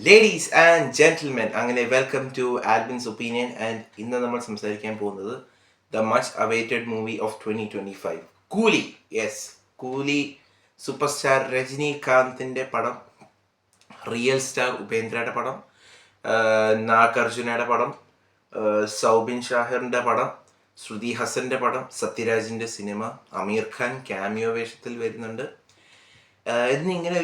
Ladies and gentlemen, അങ്ങനെ welcome to ആൽബിൻസ് opinion. And ഇന്ന് നമ്മൾ സംസാരിക്കാൻ പോകുന്നത് the much awaited movie of 2025, കൂലി. യെസ്, കൂലി. സൂപ്പർ സ്റ്റാർ രജനീകാന്തിൻ്റെ പടം, റിയൽ സ്റ്റാർ ഉപേന്ദ്രയുടെ പടം, നാഗാർജുനയുടെ പടം, സൗബിൻ ഷാഹിറിൻ്റെ പടം, ശ്രുതി ഹസൻ്റെ പടം, സത്യരാജിൻ്റെ സിനിമ, അമീർ ഖാൻ ക്യാമിയോ വേഷത്തിൽ വരുന്നുണ്ട്. എന്നിങ്ങനെ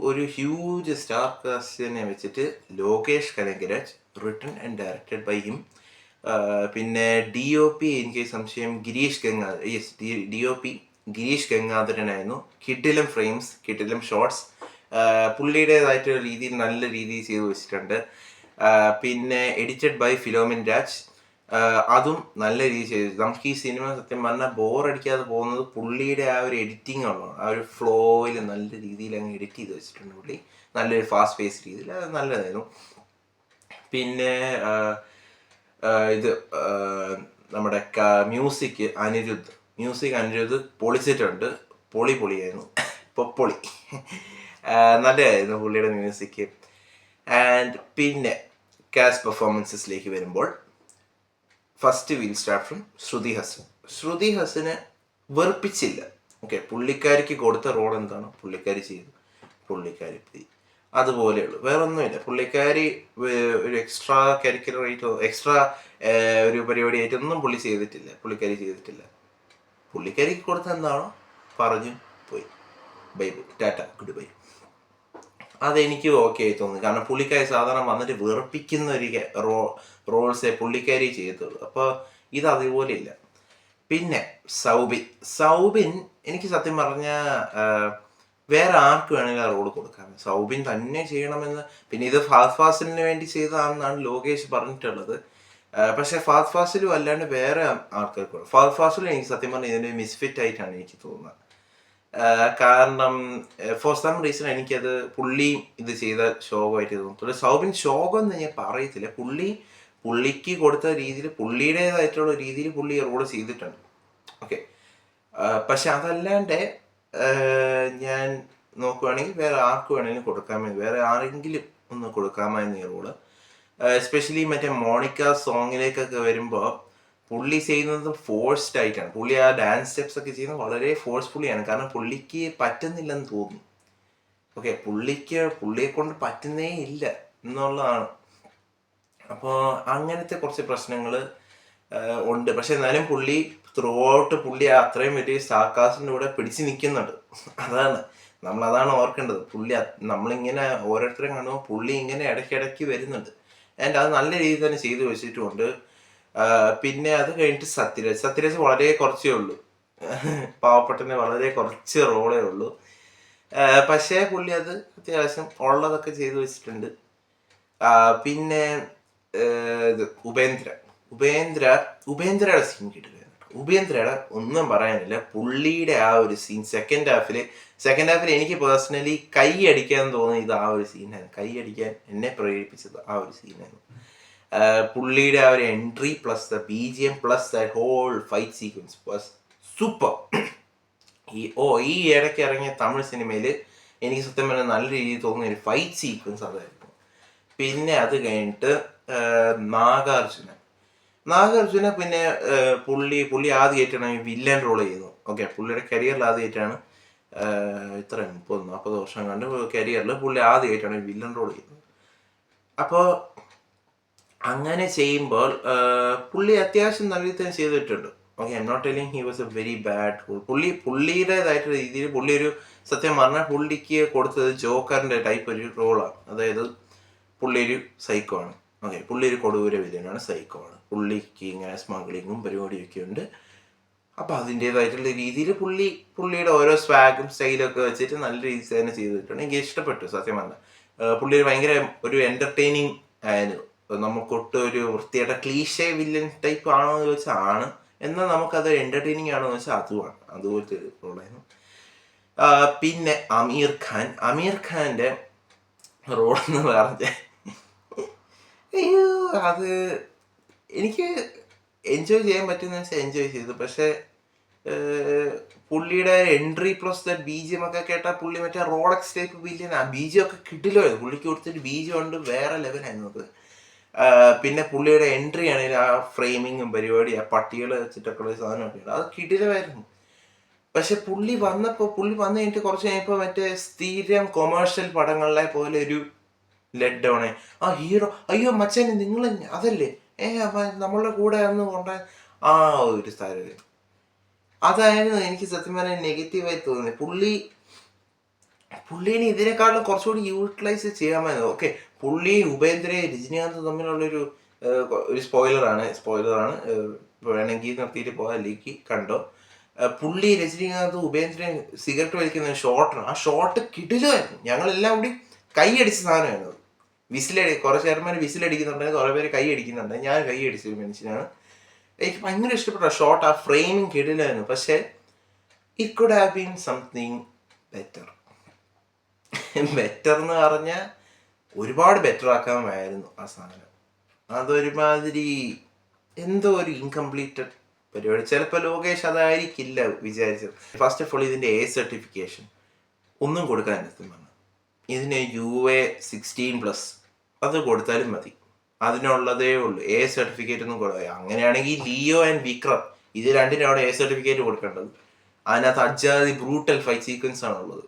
ഒരു ഹ്യൂജ് സ്റ്റാർ കാസ്റ്റിനെ വെച്ചിട്ട് Lokesh Kanagaraj, written and directed by him. പിന്നെ DOP എനിക്ക് സംശയം ഗിരീഷ് ഗംഗാധരൻ. യെസ്, DOP ഗിരീഷ് ഗംഗാധരനായിരുന്നു. കിടിലം ഫ്രെയിംസ്, കിടിലം ഷോട്ട്സ്, പുള്ളിയുടേതായിട്ടുള്ള രീതിയിൽ നല്ല രീതിയിൽ ചെയ്തു വെച്ചിട്ടുണ്ട്. പിന്നെ എഡിറ്റഡ് ബൈ ഫിലോമിൻ രാജ്, അതും നല്ല രീതിയിൽ ചെയ്തു. നമുക്ക് ഈ സിനിമ സത്യം പറഞ്ഞാൽ ബോറടിക്കാതെ പോകുന്നത് പുള്ളിയുടെ ആ ഒരു എഡിറ്റിംഗ് ഉള്ളു. ആ ഒരു ഫ്ലോയിൽ നല്ല രീതിയിൽ അങ്ങ് എഡിറ്റ് ചെയ്ത് വെച്ചിട്ടുണ്ട് പുള്ളി, നല്ലൊരു ഫാസ്റ്റ് പേസ് രീതിയിൽ. അത് നല്ലതായിരുന്നു. പിന്നെ ഇത് നമ്മുടെ മ്യൂസിക് അനിരുദ്ധ് പൊളിച്ചിട്ടുണ്ട്. പൊളിയായിരുന്നു. പൊളി നല്ലതായിരുന്നു പുള്ളിയുടെ മ്യൂസിക്. ആൻഡ് പിന്നെ കാസ്റ്റ് പെർഫോമൻസസിലേക്ക് വരുമ്പോൾ, first will start from Shruti ഹസനെ വെറുപ്പിച്ചില്ല. ഓക്കെ, പുള്ളിക്കാരിക്ക് കൊടുത്ത റോൾ എന്താണ് പുള്ളിക്കാരി ചെയ്തു, പുള്ളിക്കാരി അതുപോലെയുള്ളൂ, വേറെ ഒന്നുമില്ല. പുള്ളിക്കാരി ഒരു എക്സ്ട്രാ കരിക്കുലറായിട്ടോ എക്സ്ട്രാ ഒരു പരിപാടിയായിട്ടൊന്നും പുള്ളിക്കാരി ചെയ്തിട്ടില്ല. പുള്ളിക്കാരിക്ക് കൊടുത്ത എന്താണോ പറഞ്ഞു പോയി. Bye bye, Tata, good bye. അതെനിക്ക് ഓക്കെ ആയി തോന്നി. കാരണം പുള്ളിക്കാരി സാധാരണ വന്നിട്ട് വെറുപ്പിക്കുന്ന ഒരു റോൾസേ പുള്ളിക്കാരി ചെയ്യത്തുള്ളൂ. അപ്പോൾ ഇത് അതുപോലെ ഇല്ല. പിന്നെ സൗബിൻ എനിക്ക് സത്യം പറഞ്ഞാൽ വേറെ ആർക്ക് വേണമെങ്കിലും ആ റോള് കൊടുക്കാം. സൗബിൻ തന്നെ ചെയ്യണമെന്ന്. പിന്നെ ഇത് ഫഹദ് ഫാസിലിന് വേണ്ടി ചെയ്തതാണെന്നാണ് ലോകേഷ് പറഞ്ഞിട്ടുള്ളത്. പക്ഷേ ഫഹദ് ഫാസിലും അല്ലാണ്ട് വേറെ ആൾക്കാർക്ക് ഫഹദ് ഫാസിലും എനിക്ക് സത്യം പറഞ്ഞാൽ ഇതിൻ്റെ മിസ്ഫിറ്റ് ആയിട്ടാണ് എനിക്ക് തോന്നുന്നത്. കാരണം ഫോർ സം റീസൺ എനിക്കത് പുള്ളി ഇത് ചെയ്ത ശോകമായിട്ട് തോന്നുന്നു. സൗബിൻ ശോകം എന്ന് ഞാൻ പറയത്തില്ല. പുള്ളിക്ക് കൊടുത്ത രീതിയിൽ, പുള്ളിയുടേതായിട്ടുള്ള രീതിയിൽ പുള്ളി റോള് ചെയ്തിട്ടുണ്ട്. ഓക്കെ, പക്ഷെ അതല്ലാണ്ട് ഞാൻ നോക്കുവാണെങ്കിൽ വേറെ ആർക്ക് വേണമെങ്കിലും കൊടുക്കാമെന്ന്, വേറെ ആരെങ്കിലും ഒന്ന് കൊടുക്കാമായിരുന്നു ഈ റോള്. എസ്പെഷ്യലി മറ്റേ മോണിക്ക സോങ്ങിലേക്കൊക്കെ വരുമ്പോൾ പുള്ളി ചെയ്യുന്നത് ഫോഴ്സ്ഡ് ആയിട്ടാണ്. പുള്ളി ആ ഡാൻസ് സ്റ്റെപ്സ് ഒക്കെ ചെയ്യുന്നത് വളരെ ഫോഴ്സ്ഫുള്ളിയാണ്. കാരണം പുള്ളിക്ക് പറ്റുന്നില്ലെന്ന് തോന്നുന്നു. ഓക്കെ, പുള്ളിയെ കൊണ്ട് പറ്റുന്നേ ഇല്ല എന്നുള്ളതാണ്. അപ്പോൾ അങ്ങനത്തെ കുറച്ച് പ്രശ്നങ്ങൾ ഉണ്ട്. പക്ഷെ എന്നാലും പുള്ളി ത്രൂ ഔട്ട് അത്രയും വലിയ സ്റ്റാർകാസ്റ്റിൻ്റെ കൂടെ പിടിച്ച് നിൽക്കുന്നുണ്ട്. നമ്മളതാണ് ഓർക്കേണ്ടത്. നമ്മളിങ്ങനെ ഓരോരുത്തരും കാണുമ്പോൾ പുള്ളി ഇങ്ങനെ ഇടയ്ക്കിടയ്ക്ക് വരുന്നുണ്ട്. ആൻഡ് അത് നല്ല രീതിയിൽ തന്നെ ചെയ്തു വെച്ചിട്ടുമുണ്ട്. പിന്നെ അത് കഴിഞ്ഞിട്ട് സത്യരാജ് വളരെ കുറച്ചേ ഉള്ളൂ. പാവപ്പെട്ടതിന് വളരെ കുറച്ച് റോളേ ഉള്ളൂ. പക്ഷേ പുള്ളി അത് അത്യാവശ്യം ഉള്ളതൊക്കെ ചെയ്തു വെച്ചിട്ടുണ്ട്. പിന്നെ ഇത് ഉപേന്ദ്രയുടെ സീൻ കിട്ടുക. ഉപേന്ദ്രയുടെ ഒന്നും പറയാനില്ല. പുള്ളിയുടെ ആ ഒരു സീൻ സെക്കൻഡ് ഹാഫിൽ എനിക്ക് പേഴ്സണലി കൈ അടിക്കാൻ തോന്നിയത് ആ ഒരു സീനാണ്. കൈ അടിക്കാൻ എന്നെ പ്രേരിപ്പിച്ചത് ആ ഒരു സീനാണ്. പുള്ളിയുടെ ആ ഒരു entry plus the BGM plus the whole fight sequence was super. ഈ ഇടയ്ക്ക് ഇറങ്ങിയ തമിഴ് സിനിമയിൽ എനിക്ക് സത്യം പറഞ്ഞാൽ നല്ല രീതിയിൽ തോന്നുന്ന ഒരു ഫൈറ്റ് സീക്വൻസ് അതായിരുന്നു. പിന്നെ അത് കഴിഞ്ഞിട്ട് നാഗാർജുന പിന്നെ പുള്ളി ആദ്യമായിട്ടാണ് വില്ലൻ റോൾ ചെയ്യുന്നത്. ഓക്കെ, പുള്ളിയുടെ കരിയറിൽ ആദ്യമായിട്ടാണ് 30-40 വർഷം കണ്ട് കരിയറിൽ പുള്ളി ആദ്യമായിട്ടാണ് വില്ലൻ റോൾ ചെയ്യുന്നത്. അപ്പോൾ അങ്ങനെ ചെയ്യുമ്പോൾ പുള്ളി അത്യാവശ്യം നല്ല രീതിയിൽ തന്നെ ചെയ്തിട്ടുണ്ട്. Okay, I'm not telling he was a very bad role. പുള്ളിയുടേതായിട്ടുള്ള രീതിയിൽ പുള്ളി ഒരു സത്യം പറഞ്ഞാൽ പുള്ളിക്ക് കൊടുത്തത് ജോക്കറിൻ്റെ ടൈപ്പ് ഒരു റോളാണ്. അതായത് പുള്ളി ഒരു സൈക്കോ ആണ്. ഓക്കെ, പുള്ളി ഒരു കൊടൂര വില്ലനാണ്, സൈക്കോ ആണ്. പുള്ളിക്ക് ഇങ്ങനെ സ്മഗ്ലിങ്ങും പരിപാടിയൊക്കെ ഉണ്ട്. അപ്പോൾ അതിൻ്റേതായിട്ടുള്ള രീതിയിൽ പുള്ളിയുടെ ഓരോ സ്വാഗും സ്റ്റൈലൊക്കെ വെച്ചിട്ട് നല്ല രീതിയിൽ തന്നെ ചെയ്തിട്ടുണ്ട്. എനിക്ക് ഇഷ്ടപ്പെട്ടു സത്യം പറഞ്ഞാൽ. പുള്ളി ഭയങ്കര ഒരു എൻ്റർടൈനിങ് ആയിരുന്നു. നമുക്കൊട്ട് ഒരു വൃത്തിയായിട്ട് ക്ലീഷേ വില്ലൻ ടൈപ്പ് ആണോ എന്ന് ചോദിച്ചാൽ ആണ്, എന്നാൽ നമുക്കത് എൻ്റർടൈനിങ് ആണോ എന്ന് വെച്ചാൽ അതുമാണ്. അതുപോലത്തെ ഒരു റോളായിരുന്നു. പിന്നെ അമീർ ഖാൻ്റെ റോളെന്ന് പറഞ്ഞ അത് എനിക്ക് എൻജോയ് ചെയ്യാൻ പറ്റുന്ന വെച്ചാൽ എൻജോയ് ചെയ്തു. പക്ഷേ പുള്ളിയുടെ എൻട്രി പ്ലസ് ദ ബീജിയം ഒക്കെ കേട്ടാൽ പുള്ളി മറ്റേ റോളക്സ് ടൈപ്പ് ബീജിയം ആ ബീജിയം ഒക്കെ കിട്ടില്ലായിരുന്നു. പുള്ളിക്ക് കൊടുത്തിട്ട് ബീജിയം കൊണ്ട് വേറെ ലെവലായിരുന്നു അത്. പിന്നെ പുള്ളിയുടെ എൻട്രി ആണെങ്കിൽ ആ ഫ്രെയിമിങ്ങും പരിപാടി ആ പട്ടികൾ വെച്ചിട്ടൊക്കെ ഉള്ള സാധനമൊക്കെ ഉണ്ട്, അത് കിടിലമായിരുന്നു. പക്ഷെ പുള്ളി വന്നു കഴിഞ്ഞിട്ട് കുറച്ച് കഴിഞ്ഞപ്പോൾ മറ്റേ സ്ഥിരം കൊമേഴ്ഷ്യൽ പടങ്ങളിലെ പോലെ ഒരു ലെറ്റ് ഡൗൺ ആയി. ആ ഹീറോ അയ്യോ മച്ചാനെ നിങ്ങൾ അതല്ലേ നമ്മളുടെ കൂടെ അന്ന് കൊണ്ട ആ ഒരു സ്ഥലം അതായിരുന്നു എനിക്ക് സത്യം പറഞ്ഞാൽ നെഗറ്റീവായി തോന്നി. പുള്ളീനെ ഇതിനേക്കാളും കുറച്ചുകൂടി യൂട്ടിലൈസ് ചെയ്യാമായിരുന്നു. ഓക്കെ, പുള്ളി ഉപേന്ദ്രയും രജനീകാന്ത് തമ്മിലുള്ളൊരു ഒരു സ്പോയിലറാണ് വേണമെങ്കിൽ നിർത്തിയിട്ട് പോകാൻ ലീക്ക് കണ്ടോ. പുള്ളി രജനീകാന്ത് ഉപേന്ദ്രൻ സിഗരറ്റ് വലിക്കുന്ന ഷോട്ടാണ്. ആ ഷോട്ട് കിടിലുമായിരുന്നു. ഞങ്ങളെല്ലാം കൂടി കൈയടിച്ച സാധനമായിരുന്നു. കുറേ ചേട്ടന്മാർ വിസിലടിക്കുന്നുണ്ടെങ്കിൽ കുറേ പേര് കൈ അടിക്കുന്നുണ്ട്. ഞാൻ കൈ അടിച്ചൊരു മനുഷ്യനാണ്. എനിക്ക് ഭയങ്കര ഇഷ്ടപ്പെട്ട ഷോട്ട്. ആ ഫ്രെയിമിങ് കിടിലായിരുന്നു. പക്ഷേ it could have been something better എന്ന് പറഞ്ഞാൽ ഒരുപാട് ബെറ്റർ ആക്കാമായിരുന്നു ആ സാധനം. അതൊരുമാതിരി എന്തോ ഒരു ഇൻകംപ്ലീറ്റഡ് പരിപാടി. ചിലപ്പോൾ ലോകേഷ് അതായിരിക്കില്ല വിചാരിച്ചത്. ഫസ്റ്റ് ഓഫ് ഓൾ ഇതിൻ്റെ A സർട്ടിഫിക്കേഷൻ ഒന്നും കൊടുക്കാൻ എത്തും. ഇതിന് UA16+ അത് കൊടുത്താലും മതി, അതിനുള്ളതേ ഉള്ളൂ. A സർട്ടിഫിക്കറ്റ് ഒന്നും കൊടുക്കുക. അങ്ങനെയാണെങ്കിൽ ലിയോ ആൻഡ് വിക്രം ഇത് രണ്ടിനും അവിടെ A സർട്ടിഫിക്കറ്റ് കൊടുക്കേണ്ടത്. അതിനകത്ത് അജാതി ബ്രൂട്ടൽ ഫൈറ്റ് സീക്വൻസ് ആണുള്ളത്,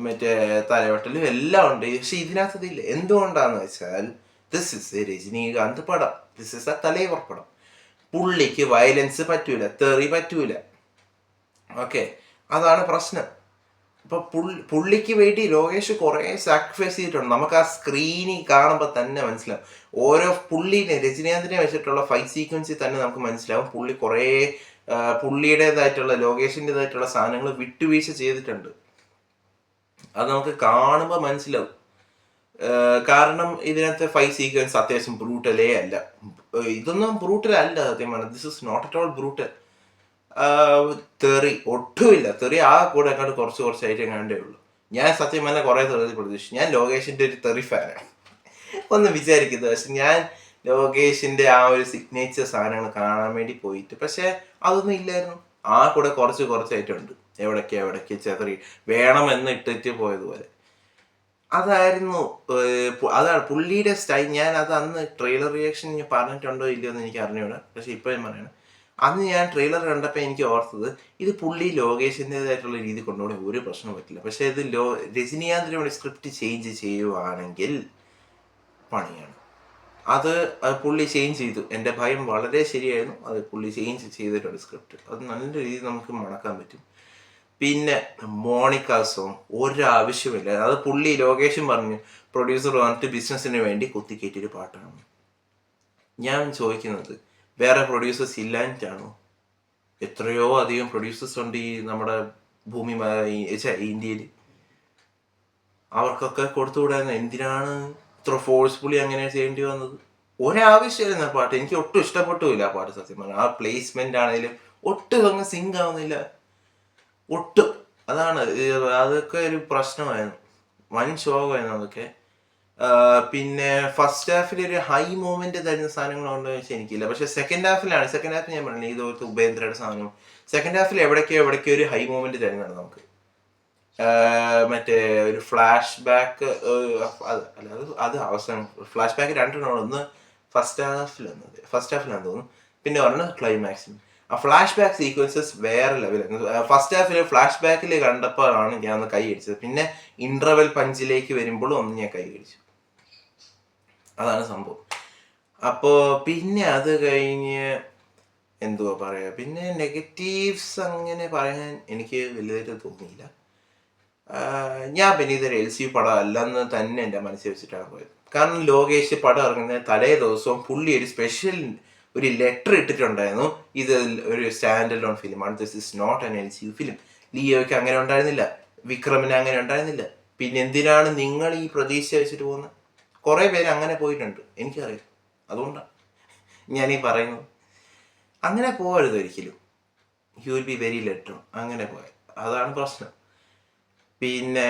മറ്റേ തലവെട്ടലും എല്ലാം ഉണ്ട്. പക്ഷെ ഇതിനകത്ത് ഇതില്ല. എന്തുകൊണ്ടാന്ന് വെച്ചാൽ ദിസ് ഇസ് എ രജനീകാന്ത് പടം, ദിസ് ഇസ് എ തലൈവർ പടം. പുള്ളിക്ക് വയലൻസ് പറ്റൂല, തെറി പറ്റൂല. ഓക്കെ, അതാണ് പ്രശ്നം. അപ്പൊ പുള്ളിക്ക് വേണ്ടി ലോകേഷ് കുറേ സാക്രിഫൈസ് ചെയ്തിട്ടുണ്ട്. നമുക്ക് ആ സ്ക്രീനിൽ കാണുമ്പോൾ തന്നെ മനസ്സിലാവും. ഓരോ രജനീകാന്തിനെ വെച്ചിട്ടുള്ള ഫൈറ്റ് സീക്വൻസിൽ തന്നെ നമുക്ക് മനസ്സിലാവും പുള്ളി കുറേ പുള്ളിയുടേതായിട്ടുള്ള ലോകേഷിൻ്റെതായിട്ടുള്ള സാധനങ്ങൾ വിട്ടുവീഴ്ച ചെയ്തിട്ടുണ്ട്. അത് നമുക്ക് കാണുമ്പോൾ മനസ്സിലാവും. കാരണം ഇതിനകത്തെ ഫൈറ്റ് സീക്വൻസ് അത്യാവശ്യം ബ്രൂട്ടലേ അല്ല. ഇതൊന്നും ബ്രൂട്ടൽ അല്ല സത്യം പറഞ്ഞാൽ. This is not at all brutal. തെറി ഒട്ടുമില്ല. തെറി ആ കൂടെ എങ്ങാണ്ട് കുറച്ചായിട്ട് എങ്ങാണ്ടേ ഉള്ളൂ. ഞാൻ സത്യം പറഞ്ഞാൽ കുറേ തെറി പ്രതീക്ഷിച്ചു. ഞാൻ ലോകേഷിൻ്റെ ഒരു തെറി ഫാനാണ്, ഒന്നും വിചാരിക്കുന്നത്. പക്ഷെ ഞാൻ ലോകേഷിൻ്റെ ആ ഒരു സിഗ്നേച്ചർ സാധനങ്ങൾ കാണാൻ വേണ്ടി പോയിട്ട്, പക്ഷെ അതൊന്നും ഇല്ലായിരുന്നു. ആ കൂടെ കുറച്ചായിട്ടുണ്ട് എവിടേക്ക് ചെതറി വേണമെന്ന് ഇട്ടിട്ട് പോയതുപോലെ. അതാണ് പുള്ളിയുടെ സ്റ്റൈൽ. ഞാൻ അത് അന്ന് ട്രെയിലർ റിയാക്ഷൻ പറഞ്ഞിട്ടുണ്ടോ ഇല്ലയോ എന്ന് എനിക്ക് അറിഞ്ഞൂടാ. പക്ഷെ ഇപ്പോഴും പറയണം, അന്ന് ഞാൻ ട്രെയിലർ കണ്ടപ്പോൾ എനിക്ക് ഓർത്തത് ഇത് പുള്ളി ലോകേഷിൻ്റെതായിട്ടുള്ള രീതി കൊണ്ടുപോകണ ഒരു പ്രശ്നം പറ്റില്ല. പക്ഷെ ഇത് രജനീകാന്തിനോട് സ്ക്രിപ്റ്റ് ചേഞ്ച് ചെയ്യുവാണെങ്കിൽ പണിയാണ്. അത് പുള്ളി ചേഞ്ച് ചെയ്തു. എൻ്റെ ഭയം വളരെ ശരിയായിരുന്നു. അത് പുള്ളി ചേഞ്ച് ചെയ്തിട്ടുണ്ട് സ്ക്രിപ്റ്റ്. അത് നല്ല രീതിയിൽ നമുക്ക് മണക്കാൻ പറ്റും. പിന്നെ മോണിക്ക സോങ് ഒരാവശ്യമില്ല. അത് പുള്ളി ലോകേഷും പറഞ്ഞു, പ്രൊഡ്യൂസർ വന്നിട്ട് ബിസിനസ്സിന് വേണ്ടി കുത്തിക്കയറ്റിയൊരു പാട്ടാണ്. ഞാൻ ചോദിക്കുന്നത്, വേറെ പ്രൊഡ്യൂസേഴ്സ് ഇല്ലാഞ്ഞിട്ടാണോ? എത്രയോ അധികം പ്രൊഡ്യൂസേഴ്സ് ഉണ്ട് ഈ നമ്മുടെ ഇന്ത്യയിൽ. അവർക്കൊക്കെ കൊടുത്തുകൂടായിരുന്നു. എന്തിനാണ് ഇത്ര ഫോഴ്സ്ഫുള്ളി അങ്ങനെ ചെയ്യേണ്ടി വന്നത്? ഒരാവശ്യമില്ല പാട്ട്. എനിക്ക് ഒട്ടും ഇഷ്ടപ്പെട്ടുമില്ല ആ പാട്ട് സത്യം പറഞ്ഞാൽ. ആ പ്ലേസ്മെന്റ് ആണെങ്കിലും ഒട്ടും അങ്ങ് സിങ്ക് ആവുന്നില്ല, ഒട്ടും. അതൊക്കെ ഒരു പ്രശ്നമായിരുന്നു, വൻ ശോകമായിരുന്നു അതൊക്കെ. പിന്നെ ഫസ്റ്റ് ഹാഫിൽ ഒരു ഹൈ മൂവ്മെന്റ് തരുന്ന സാധനങ്ങളുണ്ടോ വെച്ചാൽ എനിക്കില്ല. പക്ഷെ സെക്കൻഡ് ഹാഫിൽ ഞാൻ പറഞ്ഞില്ല, ഇതുപോലത്തെ ഉപേന്ദ്രയുടെ സാധനം സെക്കൻഡ് ഹാഫിൽ എവിടേക്കോ ഒരു ഹൈ മൂവ്മെന്റ് തരുന്നതാണ് നമുക്ക്. മറ്റേ ഒരു ഫ്ലാഷ് ബാക്ക്, അത് അവസാനം ഫ്ലാഷ് ബാക്ക് രണ്ടെണ്ണം. ഒന്ന് ഫസ്റ്റ് ഹാഫിലാണെന്ന് തോന്നുന്നു, പിന്നെ പറഞ്ഞ ക്ലൈമാക്സിന്. ആ ഫ്ലാഷ് ബാക്ക് സീക്വൻസസ് വേറെ ലെവലായിരുന്നു. ഫസ്റ്റ് ഹാഫിൽ ഫ്ലാഷ് ബാക്കിൽ കണ്ടപ്പോഴാണ് ഞാൻ ഒന്ന് കൈ അടിച്ചത്. പിന്നെ ഇന്റർവെൽ പഞ്ചിലേക്ക് വരുമ്പോഴും ഒന്ന് ഞാൻ കൈ അടിച്ചു. അതാണ് സംഭവം. അപ്പോൾ പിന്നെ അത് കഴിഞ്ഞ് എന്തുവാ പറയാ, പിന്നെ നെഗറ്റീവ്സ് അങ്ങനെ പറയാൻ എനിക്ക് വലുതായിട്ട് തോന്നിയില്ല. ഞാൻ പിന്നെ ഇതൊരു LCU പടം അല്ലെന്ന് തന്നെ എൻ്റെ മനസ്സിൽ വെച്ചിട്ടാണ് പോയത്. കാരണം ലോകേഷ് പടം ഇറങ്ങുന്ന തലേ ദിവസവും പുള്ളി ഒരു സ്പെഷ്യൽ ഒരു ലെറ്റർ ഇട്ടിട്ടുണ്ടായിരുന്നു, ഇത് ഒരു സ്റ്റാൻഡ് അലോൺ ഫിലിമാണ്, this is not an LCU film. ലിയോയ്ക്ക് അങ്ങനെ ഉണ്ടായിരുന്നില്ല, വിക്രമിന് അങ്ങനെ ഉണ്ടായിരുന്നില്ല. പിന്നെ എന്തിനാണ് നിങ്ങൾ ഈ പ്രതീക്ഷ വെച്ചിട്ട് പോകുന്നത്? കുറേ പേര് അങ്ങനെ പോയിട്ടുണ്ട്, എനിക്കറിയാം. അതുകൊണ്ടാണ് ഞാനീ പറയുന്നത്. അങ്ങനെ പോകരുത് ഒരിക്കലും. You will be very letter. അങ്ങനെ പോയത് അതാണ് പ്രശ്നം. പിന്നെ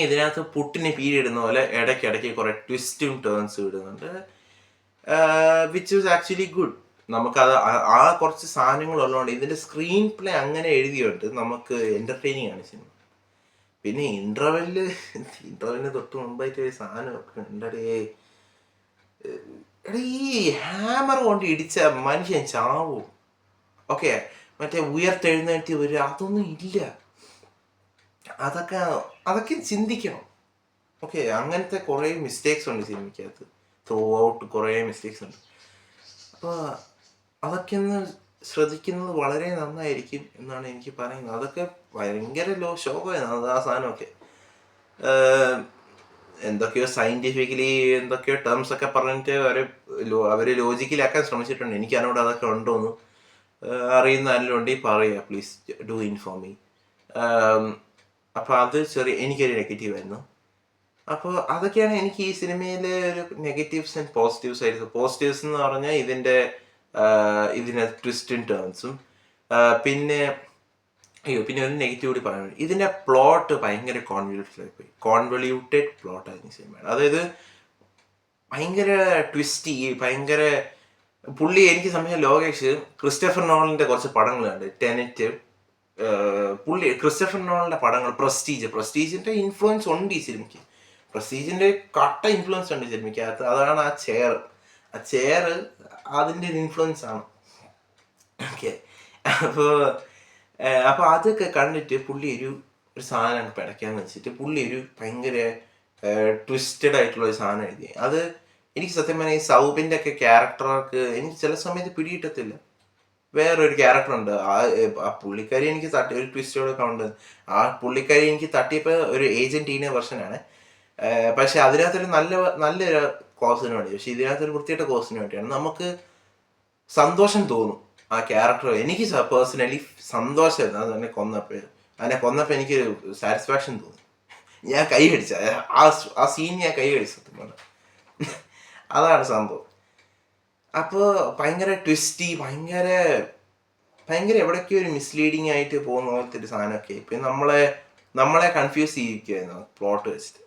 ഇതിനകത്ത് പുട്ടിന് പീരിടുന്ന പോലെ ഇടയ്ക്കിടയ്ക്ക് കുറേ ട്വിസ്റ്റും ടേൺസും ഇടുന്നുണ്ട്, വിച്ച് ഈസ് ആക്ച്വലി ഗുഡ്. നമുക്കത് ആ കുറച്ച് സാധനങ്ങളുള്ളതുകൊണ്ട് ഇതിൻ്റെ സ്ക്രീൻ പ്ലേ അങ്ങനെ എഴുതിയുണ്ട് നമുക്ക് എൻ്റർടൈനിങ് ആണ് സിനിമ. പിന്നെ ഇൻ്റർവെല്ലിന് തൊട്ട് മുമ്പായിട്ട് ഒരു സാധനമൊക്കെ ഉണ്ടടേ. എടാ ഈ ഹാമർ കൊണ്ട് ഇടിച്ച മനുഷ്യൻ ചാവും. ഓക്കെ, മറ്റേ ഉയർത്തെഴുന്നേറ്റ് വരിക അതൊന്നും ഇല്ല. അതൊക്കെ ചിന്തിക്കണം. ഓക്കെ, അങ്ങനത്തെ കുറേ മിസ്റ്റേക്സ് ഉണ്ട് സിനിമയ്ക്കകത്ത്. ത്രൂ ഔട്ട് കുറേ മിസ്റ്റേക്സ് ഉണ്ട്. അപ്പോൾ അതൊക്കെ ഒന്ന് ശ്രദ്ധിക്കുന്നത് വളരെ നന്നായിരിക്കും എന്നാണ് എനിക്ക് പറയുന്നത്. അതൊക്കെ ഭയങ്കര ശോകമായിരുന്നു ആ സാധനമൊക്കെ. എന്തൊക്കെയോ സയൻറ്റിഫിക്കലി എന്തൊക്കെയോ ടേംസ് ഒക്കെ പറഞ്ഞിട്ട് അവർ ലോജിക്കലാക്കാൻ ശ്രമിച്ചിട്ടുണ്ട്. എനിക്ക് അതിനോട് അതൊക്കെ ഉണ്ടോയെന്ന് അറിയുന്ന ആരെങ്കിലും പറയുക, പ്ലീസ് ഡു ഇൻഫോം മീ. അപ്പോൾ അത് എനിക്കൊരു നെഗറ്റീവ് ആയിരുന്നു. അപ്പോൾ അതൊക്കെയാണ് എനിക്ക് ഈ സിനിമയിലെ ഒരു നെഗറ്റീവ്സ് ആൻഡ് പോസിറ്റീവ്സ് ആയിരുന്നു. പോസിറ്റീവ്സ് എന്ന് പറഞ്ഞാൽ ഇതിൻ്റെ ട്വിസ്റ്റും ടേൺസും. പിന്നെ ഒരു നെഗറ്റീവ് കൂടി പറയാൻ വേണ്ടി, ഇതിൻ്റെ പ്ലോട്ട് ഭയങ്കര കോൺവല്യൂട്ടഡ് പ്ലോട്ടായിരുന്നു സിനിമയാണ്. അതായത് ഭയങ്കര ട്വിസ്റ്റി, ഭയങ്കര എനിക്ക് സംബന്ധിച്ച ലോകേഷ് ക്രിസ്റ്റഫർ നോളൻ്റെ കുറച്ച് പടങ്ങളുണ്ട്. ടെനറ്റ്, ക്രിസ്റ്റഫർ നോളൻ്റെ പടങ്ങൾ, പ്രസ്റ്റീജിൻ്റെ ഇൻഫ്ലുവൻസ് ഉണ്ട് ഈ സിനിമയ്ക്ക്. പ്രസ്റ്റീജിൻ്റെ കട്ട ഇൻഫ്ലുവൻസ് ഉണ്ട് ഈ സിനിമയ്ക്കകത്ത്. അതാണ് ആ ചെയർ അതിൻ്റെ ഒരു ഇൻഫ്ലുവൻസ് ആണ്. ഓക്കെ, അപ്പോൾ അതൊക്കെ കണ്ടിട്ട് പുള്ളി ഒരു സാധനം പിടയ്ക്കാന്ന് വെച്ചിട്ട് പുള്ളി ഒരു ഭയങ്കര ട്വിസ്റ്റഡ് ആയിട്ടുള്ള ഒരു സാധനം എഴുതി. അത് എനിക്ക് സത്യം പറഞ്ഞാൽ ഈ സൗബിൻ്റെ ഒക്കെ ക്യാരക്ടർക്ക് എനിക്ക് ചില സമയത്ത് പിടികിട്ടത്തില്ല. വേറൊരു ക്യാരക്ടറുണ്ട്, ആ പുള്ളിക്കാരി എനിക്ക് ഒരു ട്വിസ്റ്റോടൊക്കെ ഉണ്ട്. ആ പുള്ളിക്കാരി എനിക്ക് തട്ടിയപ്പോൾ ഒരു ഏജന്റീന വെർഷനാണ്. പക്ഷെ അതിനകത്തൊരു നല്ലൊരു കോസിന് വേണ്ടി, പക്ഷെ ഇതിനകത്തൊരു വൃത്തിയായിട്ട കോസിന് വേണ്ടിയാണ്. നമുക്ക് സന്തോഷം തോന്നും ആ ക്യാരക്ടർ. എനിക്ക് പേഴ്സണലി സന്തോഷമായിരുന്നു അത് അതിനെ കൊന്നപ്പോൾ എനിക്ക് സാറ്റിസ്ഫാക്ഷൻ തോന്നി. ഞാൻ കൈ അടിച്ച ആ സീൻ ഞാൻ കൈ അടിച്ചു. അതാണ് സംഭവം. അപ്പോൾ ഭയങ്കര ട്വിസ്റ്റി, ഭയങ്കര എവിടേക്കോ ഒരു മിസ്ലീഡിങ് ആയിട്ട് പോകുന്ന പോലത്തെ ഒരു സാധനമൊക്കെ ഇപ്പം നമ്മളെ കൺഫ്യൂസ് ചെയ്യിക്കുമായിരുന്നു പ്ലോട്ട് വെച്ചിട്ട്.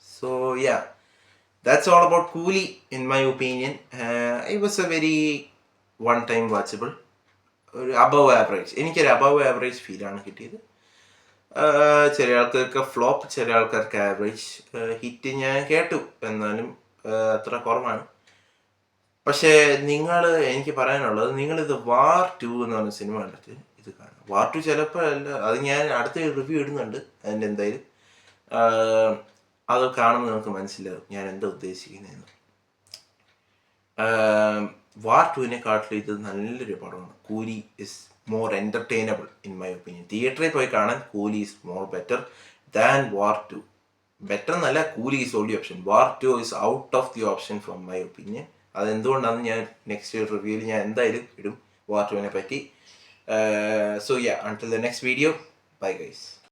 So ya, that's all about Coolie in my opinion. It was a very one time watchable, ഒരു അബവ് ആവറേജ്, എനിക്കൊരു അബവ് ആവറേജ് ഫീലാണ് കിട്ടിയത്. ചില ആൾക്കാർക്ക് ഫ്ലോപ്പ്, ചില ആൾക്കാർക്ക് ആവറേജ്. ഹിറ്റ് ഞാൻ കേട്ടു, എന്നാലും അത്ര കുറവാണ്. പക്ഷേ എനിക്ക് പറയാനുള്ളത്, നിങ്ങളിത് വാർ 2 എന്ന് പറഞ്ഞ സിനിമ കണ്ടിട്ട് ഇത് കാണാം. വാർ 2 ചിലപ്പോൾ അല്ല, അത് ഞാൻ അടുത്ത റിവ്യൂ ഇടുന്നുണ്ട് അതിൻ്റെ എന്തായാലും. അത് കാണുമ്പോൾ നമുക്ക് മനസ്സിലാവും ഞാൻ എന്താ ഉദ്ദേശിക്കുന്നതെന്ന്. വാർ 2-നെക്കാട്ടിലും ഇത് നല്ലൊരു പടമാണ്. Coolie is more entertainable in my opinion. തിയേറ്ററിൽ പോയി കാണാൻ Coolie is more better than War 2. Better എന്നല്ല, Coolie is only option. War 2 is out of the option from my opinion. അതെന്തുകൊണ്ടാണെന്ന് ഞാൻ നെക്സ്റ്റ് റിവ്യൂവിൽ ഞാൻ എന്തായാലും ഇടും വാർ 2-നെ പറ്റി. So yeah, until the next video, bye guys.